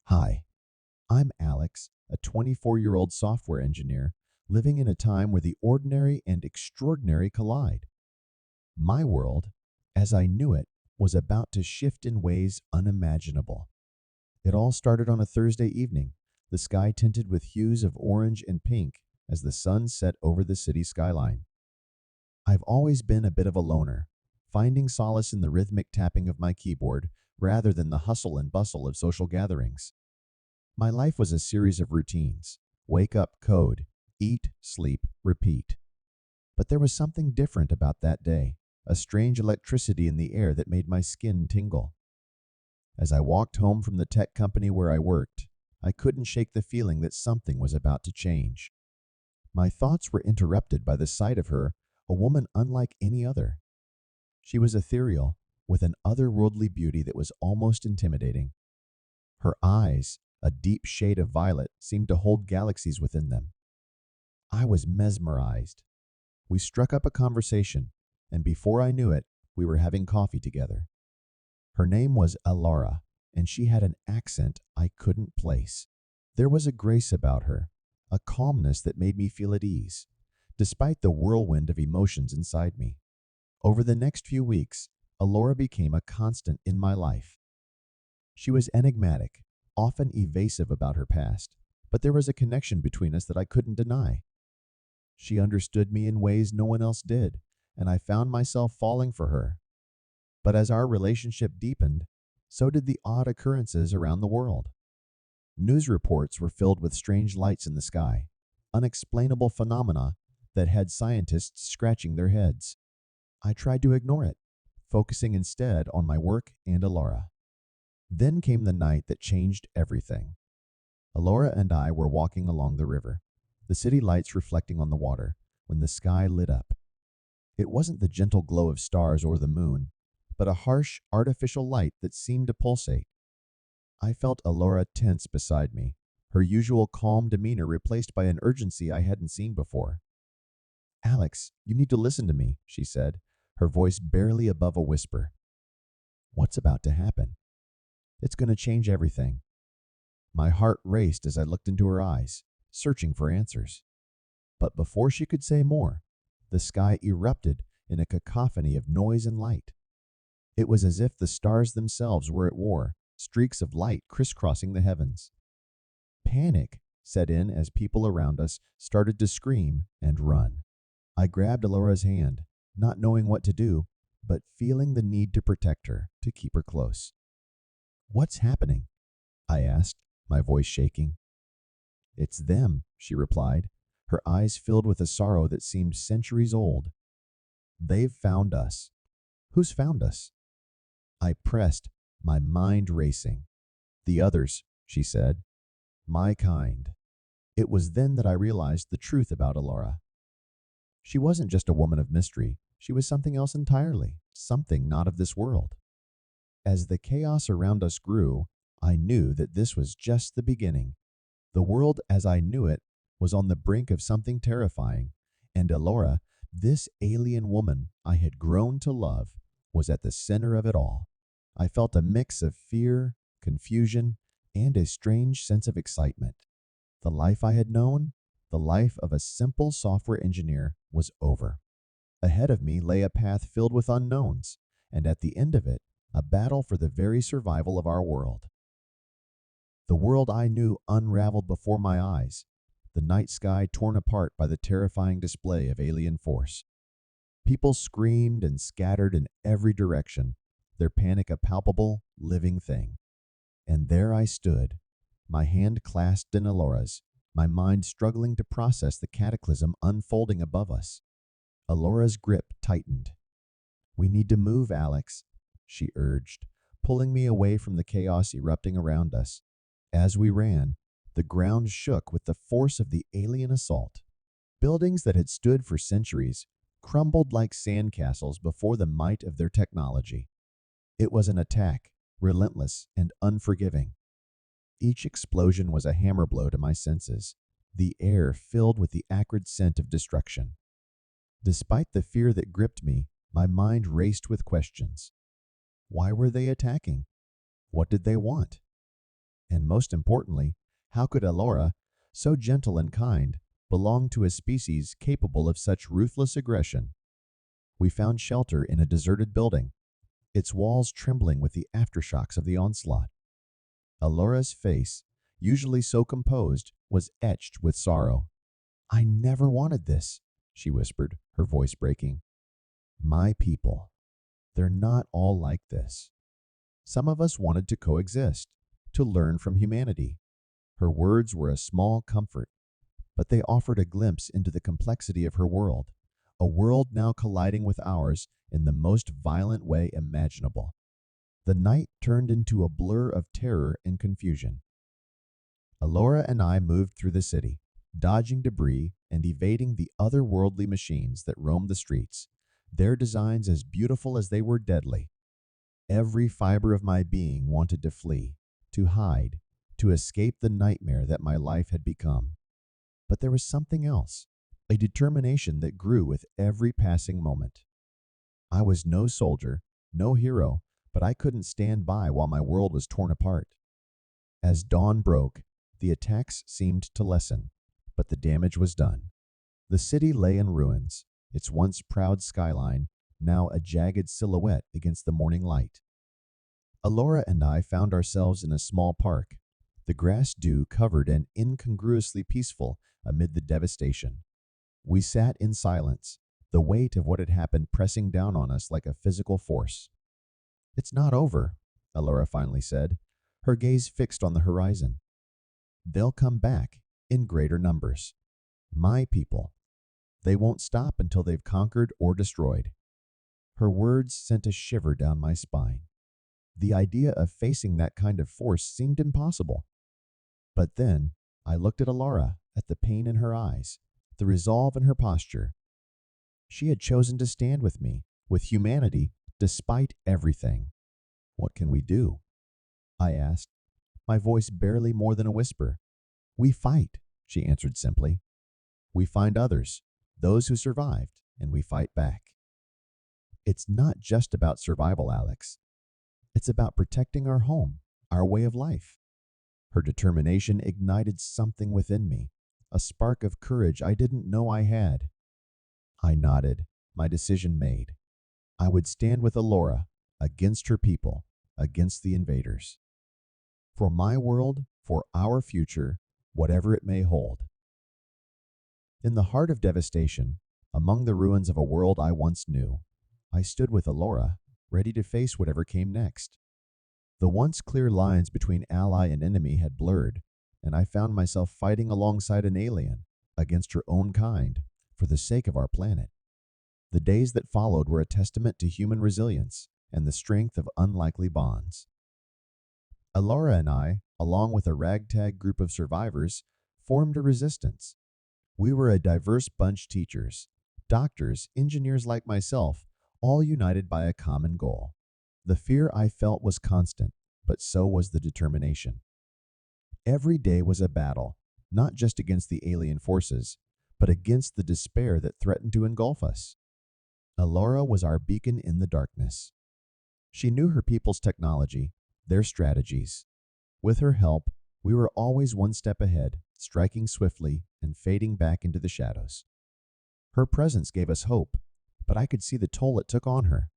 Hi, I'm Alex, a 24-year-old software engineer living in a time where the ordinary and extraordinary collide. My world, as I knew it, was about to shift in ways unimaginable. It all started on a Thursday evening, the sky tinted with hues of orange and pink as the sun set over the city skyline. I've always been a bit of a loner, finding solace in the rhythmic tapping of my keyboard rather than the hustle and bustle of social gatherings. My life was a series of routines: wake up, code, eat, sleep, repeat. But there was something different about that day, a strange electricity in the air that made my skin tingle. As I walked home from the tech company where I worked, I couldn't shake the feeling that something was about to change. My thoughts were interrupted by the sight of her, a woman unlike any other. She was ethereal, with an otherworldly beauty that was almost intimidating. Her eyes, a deep shade of violet, seemed to hold galaxies within them. I was mesmerized. We struck up a conversation, and before I knew it, we were having coffee together. Her name was Alara, and she had an accent I couldn't place. There was a grace about her, a calmness that made me feel at ease, despite the whirlwind of emotions inside me. Over the next few weeks, Alora became a constant in my life. She was enigmatic, often evasive about her past, but there was a connection between us that I couldn't deny. She understood me in ways no one else did, and I found myself falling for her. But as our relationship deepened, so did the odd occurrences around the world. News reports were filled with strange lights in the sky, unexplainable phenomena that had scientists scratching their heads. I tried to ignore it, focusing instead on my work and Alora. Then came the night that changed everything. Alora and I were walking along the river, the city lights reflecting on the water, when the sky lit up. It wasn't the gentle glow of stars or the moon, but a harsh, artificial light that seemed to pulsate. I felt Alora tense beside me, her usual calm demeanor replaced by an urgency I hadn't seen before. "Alex, you need to listen to me," she said, her voice barely above a whisper. "What's about to happen? It's going to change everything." My heart raced as I looked into her eyes, searching for answers. But before she could say more, the sky erupted in a cacophony of noise and light. It was as if the stars themselves were at war, streaks of light crisscrossing the heavens. Panic set in as people around us started to scream and run. I grabbed Alora's hand, not knowing what to do, but feeling the need to protect her, to keep her close. "What's happening?" I asked, my voice shaking. "It's them," she replied, her eyes filled with a sorrow that seemed centuries old. "They've found us." "Who's found us?" I pressed, my mind racing. "The others," she said. "My kind." It was then that I realized the truth about Alora. She wasn't just a woman of mystery. She was something else entirely, something not of this world. As the chaos around us grew, I knew that this was just the beginning. The world as I knew it was on the brink of something terrifying, and Alora, this alien woman I had grown to love, was at the center of it all. I felt a mix of fear, confusion, and a strange sense of excitement. The life I had known, the life of a simple software engineer, was over. Ahead of me lay a path filled with unknowns, and at the end of it, a battle for the very survival of our world. The world I knew unraveled before my eyes, the night sky torn apart by the terrifying display of alien force. People screamed and scattered in every direction, their panic a palpable, living thing. And there I stood, my hand clasped in Alora's, my mind struggling to process the cataclysm unfolding above us. Alora's grip tightened. "We need to move, Alex," she urged, pulling me away from the chaos erupting around us. As we ran, the ground shook with the force of the alien assault. Buildings that had stood for centuries crumbled like sandcastles before the might of their technology. It was an attack, relentless and unforgiving. Each explosion was a hammer blow to my senses, the air filled with the acrid scent of destruction. Despite the fear that gripped me, my mind raced with questions. Why were they attacking? What did they want? And most importantly, how could Alora, so gentle and kind, belong to a species capable of such ruthless aggression? We found shelter in a deserted building, its walls trembling with the aftershocks of the onslaught. Alora's face, usually so composed, was etched with sorrow. "I never wanted this," she whispered, her voice breaking. "My people, they're not all like this. Some of us wanted to coexist, to learn from humanity." Her words were a small comfort, but they offered a glimpse into the complexity of her world, a world now colliding with ours in the most violent way imaginable. The night turned into a blur of terror and confusion. Alora and I moved through the city, dodging debris and evading the otherworldly machines that roamed the streets, their designs as beautiful as they were deadly. Every fiber of my being wanted to flee, to hide, to escape the nightmare that my life had become. But there was something else, a determination that grew with every passing moment. I was no soldier, no hero, but I couldn't stand by while my world was torn apart. As dawn broke, the attacks seemed to lessen, but the damage was done. The city lay in ruins, its once proud skyline now a jagged silhouette against the morning light. Alora and I found ourselves in a small park, the grass dew covered and incongruously peaceful amid the devastation. We sat in silence, the weight of what had happened pressing down on us like a physical force. "It's not over," Alora finally said, her gaze fixed on the horizon. "They'll come back in greater numbers. My people. They won't stop until they've conquered or destroyed." Her words sent a shiver down my spine. The idea of facing that kind of force seemed impossible. But then I looked at Alora, at the pain in her eyes, the resolve in her posture. She had chosen to stand with me, with humanity, despite everything. "What can we do?" I asked, my voice barely more than a whisper. "We fight," she answered simply. "We find others, those who survived, and we fight back." It's not just about survival, Alex. It's about protecting our home, our way of life. Her determination ignited something within me, a spark of courage I didn't know I had. I nodded, my decision made. I would stand with Alora, against her people, against the invaders. For my world, for our future, whatever it may hold. In the heart of devastation, among the ruins of a world I once knew, I stood with Alora, ready to face whatever came next. The once clear lines between ally and enemy had blurred, and I found myself fighting alongside an alien, against her own kind, for the sake of our planet. The days that followed were a testament to human resilience and the strength of unlikely bonds. Alora and I, along with a ragtag group of survivors, formed a resistance. We were a diverse bunch: teachers, doctors, engineers like myself, all united by a common goal. The fear I felt was constant, but so was the determination. Every day was a battle, not just against the alien forces, but against the despair that threatened to engulf us. Alora was our beacon in the darkness. She knew her people's technology, their strategies. With her help, we were always one step ahead, striking swiftly and fading back into the shadows. Her presence gave us hope, but I could see the toll it took on her.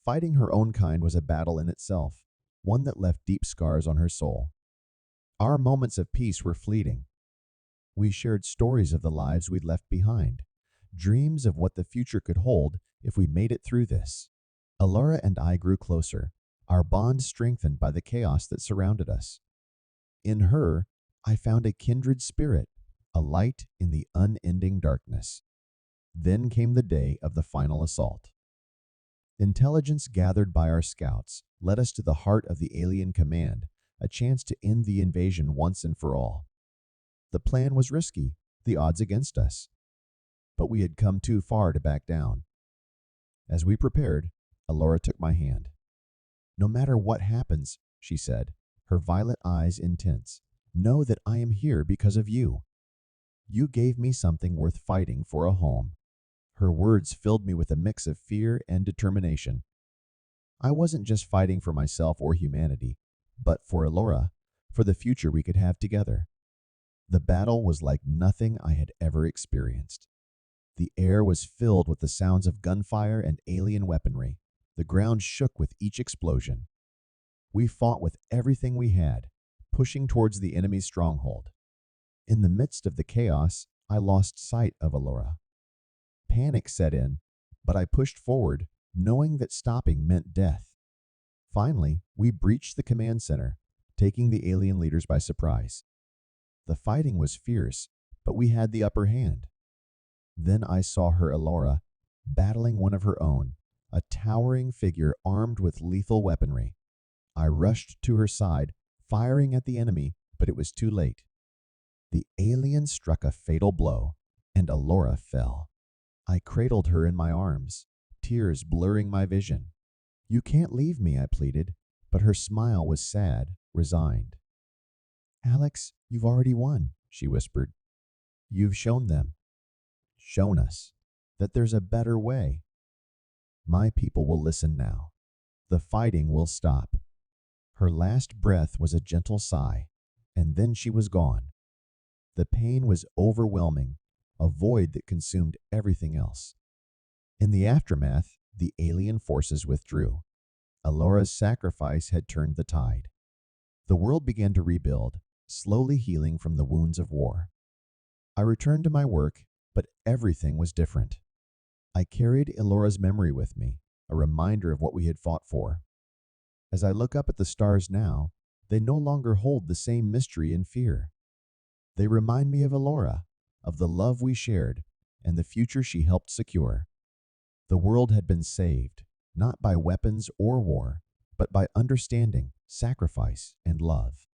Fighting her own kind was a battle in itself, one that left deep scars on her soul. Our moments of peace were fleeting. We shared stories of the lives we'd left behind, dreams of what the future could hold if we made it through this. Alora and I grew closer, our bond strengthened by the chaos that surrounded us. In her, I found a kindred spirit, a light in the unending darkness. Then came the day of the final assault. Intelligence gathered by our scouts led us to the heart of the alien command, a chance to end the invasion once and for all. The plan was risky, the odds against us. But we had come too far to back down. As we prepared, Alora took my hand. "No matter what happens," she said, her violet eyes intense, "know that I am here because of you. You gave me something worth fighting for, a home." Her words filled me with a mix of fear and determination. I wasn't just fighting for myself or humanity, but for Alora, for the future we could have together. The battle was like nothing I had ever experienced. The air was filled with the sounds of gunfire and alien weaponry. The ground shook with each explosion. We fought with everything we had, pushing towards the enemy's stronghold. In the midst of the chaos, I lost sight of Alora. Panic set in, but I pushed forward, knowing that stopping meant death. Finally, we breached the command center, taking the alien leaders by surprise. The fighting was fierce, but we had the upper hand. Then I saw her Alora, battling one of her own, a towering figure armed with lethal weaponry. I rushed to her side, firing at the enemy, but it was too late. The alien struck a fatal blow, and Alora fell. I cradled her in my arms, tears blurring my vision. "You can't leave me," I pleaded, but her smile was sad, resigned. "Alex, you've already won," she whispered. "You've shown them, shown us, that there's a better way. My people will listen now. The fighting will stop." Her last breath was a gentle sigh, and then she was gone. The pain was overwhelming, a void that consumed everything else. In the aftermath, the alien forces withdrew. Alora's sacrifice had turned the tide. The world began to rebuild, slowly healing from the wounds of war. I returned to my work, but everything was different. I carried Elora's memory with me, a reminder of what we had fought for. As I look up at the stars now, they no longer hold the same mystery and fear. They remind me of Alora, of the love we shared, and the future she helped secure. The world had been saved, not by weapons or war, but by understanding, sacrifice, and love.